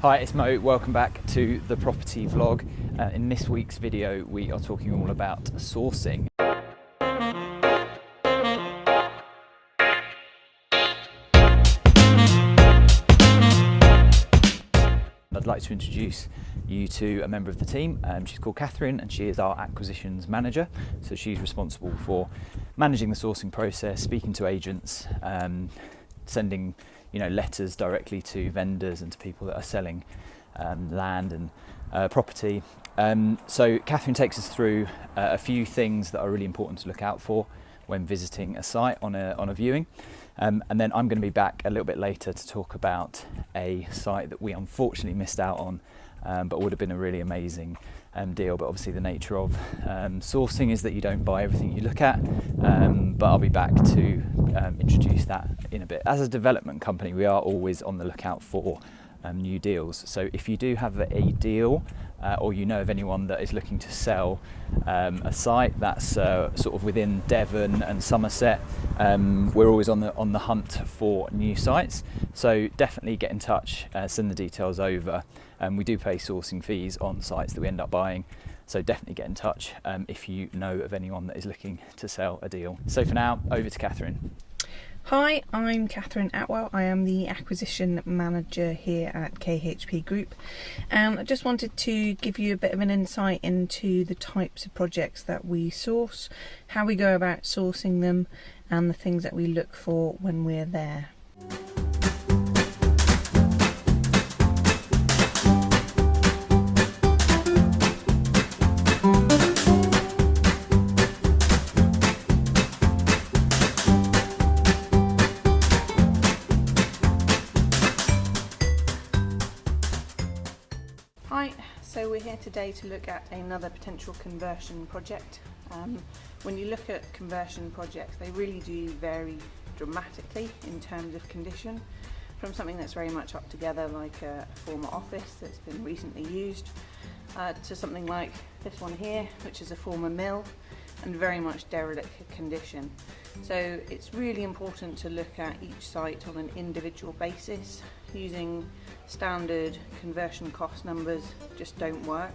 Hi, it's Mo. Welcome back to the property vlog. In this week's video, we are talking all about sourcing. I'd like to introduce you to a member of the team. She's called Catherine and she is our Acquisitions Manager. So she's responsible for managing the sourcing process, speaking to agents, sending letters directly to vendors and to people that are selling land and property. So Catherine takes us through a few things that are really important to look out for when visiting a site on a viewing. And then I'm going to be back a little bit later to talk about a site that we unfortunately missed out on, but would have been a really amazing deal. But obviously the nature of sourcing is that you don't buy everything you look at, but I'll be back to introduce that in a bit. As a development company, we are always on the lookout for new deals. So if you do have a deal or you know of anyone that is looking to sell a site that's sort of within Devon and Somerset, we're always on the hunt for new sites. So definitely get in touch, send the details over. We do pay sourcing fees on sites that we end up buying. So definitely get in touch if you know of anyone that is looking to sell a deal. So for now, over to Catherine. Hi, I'm Catherine Atwell. I am the Acquisition Manager here at KHP Group, and I just wanted to give you a bit of an insight into the types of projects that we source, how we go about sourcing them, and the things that we look for when we're there. Hi, so we're here today to look at another potential conversion project. When you look at conversion projects, they really do vary dramatically in terms of condition, from something that's very much up together like a former office that's been recently used, to something like this one here, which is a former mill and very much derelict condition. So it's really important to look at each site on an individual basis. Using standard conversion cost numbers just don't work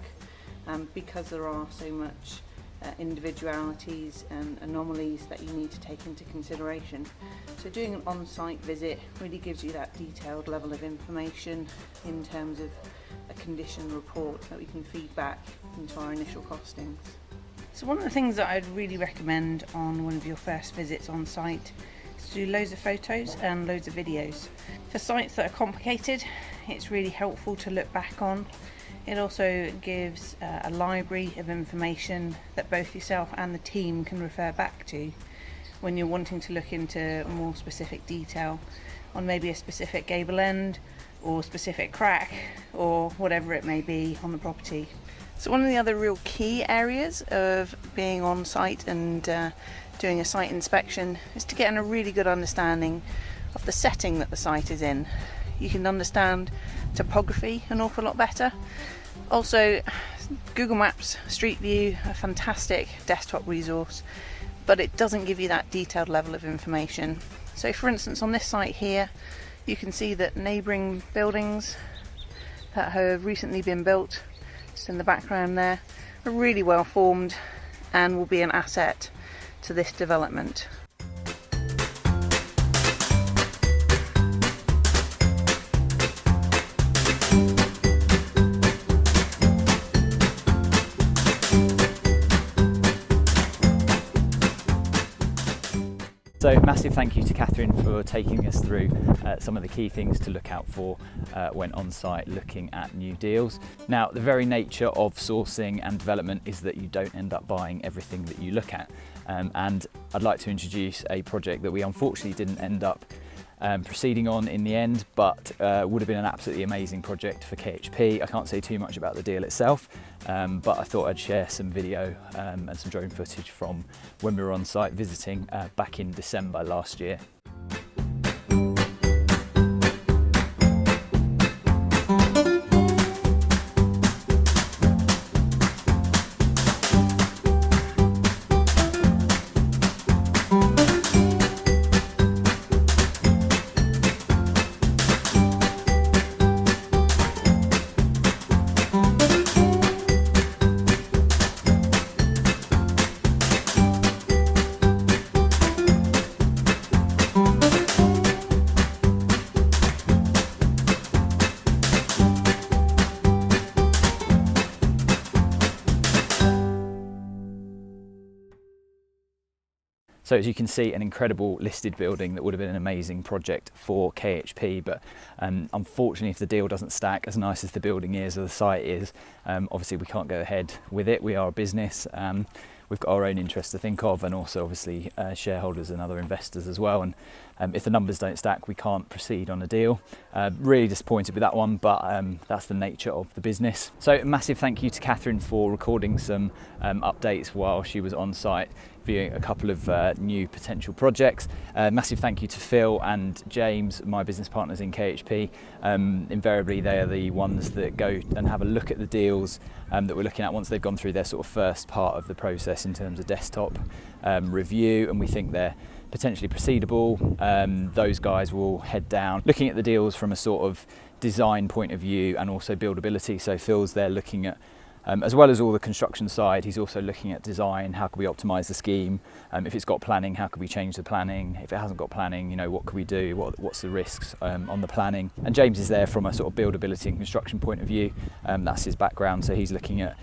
because there are so much individualities and anomalies that you need to take into consideration. So doing an on-site visit really gives you that detailed level of information in terms of a condition report that we can feed back into our initial costings. So one of the things that I'd really recommend on one of your first visits on site is to do loads of photos and loads of videos. For sites that are complicated, it's really helpful to look back on. It also gives a library of information that both yourself and the team can refer back to when you're wanting to look into more specific detail on maybe a specific gable end or specific crack or whatever it may be on the property. So one of the other real key areas of being on site and doing a site inspection is to get a really good understanding of the setting that the site is in. You can understand topography an awful lot better. Also, Google Maps Street View, a fantastic desktop resource, but it doesn't give you that detailed level of information. So for instance, on this site here, you can see that neighbouring buildings that have recently been built, just in the background there, are really well formed and will be an asset to this development. So massive thank you to Catherine for taking us through some of the key things to look out for when on site looking at new deals. Now, the very nature of sourcing and development is that you don't end up buying everything that you look at. And I'd like to introduce a project that we unfortunately didn't end up proceeding on in the end, but would have been an absolutely amazing project for KHP. I can't say too much about the deal itself, but I thought I'd share some video and some drone footage from when we were on site visiting back in December last year. So as you can see, an incredible listed building that would have been an amazing project for KHP, but unfortunately if the deal doesn't stack, as nice as the building is or the site is, obviously we can't go ahead with it. We are a business. We've got our own interests to think of, and also obviously shareholders and other investors as well. And if the numbers don't stack, we can't proceed on a deal. Really disappointed with that one, but that's the nature of the business. So a massive thank you to Catherine for recording some updates while she was on site, viewing a couple of new potential projects. Massive thank you to Phil and James, my business partners in KHP. Invariably, they are the ones that go and have a look at the deals that we're looking at once they've gone through their sort of first part of the process in terms of desktop review, and we think they're potentially proceedable. Those guys will head down looking at the deals from a sort of design point of view and also buildability. So Phil's there looking at as well as all the construction side, he's also looking at design. How can we optimize the scheme? If it's got planning, how can we change the planning? If it hasn't got planning, you know, what can we do? What's the risks on the planning? And James is there from a sort of buildability and construction point of view. That's his background. So he's looking at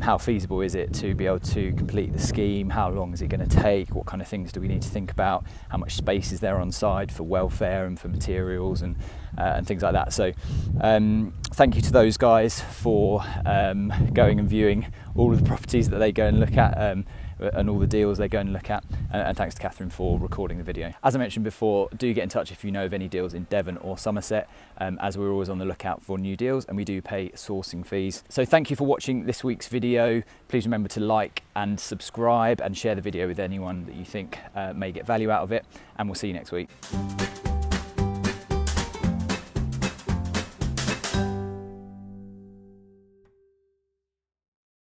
how feasible is it to be able to complete the scheme? How long is it going to take? What kind of things do we need to think about? How much space is there on site for welfare and for materials and things like that. So thank you to those guys for going and viewing all of the properties that they go and look at and all the deals they go and look at, and thanks to Catherine for recording the video. As I mentioned before, do get in touch if you know of any deals in Devon or Somerset, as we're always on the lookout for new deals and we do pay sourcing fees. So thank you for watching this week's video. Please remember to like and subscribe and share the video with anyone that you think may get value out of it, and we'll see you next week.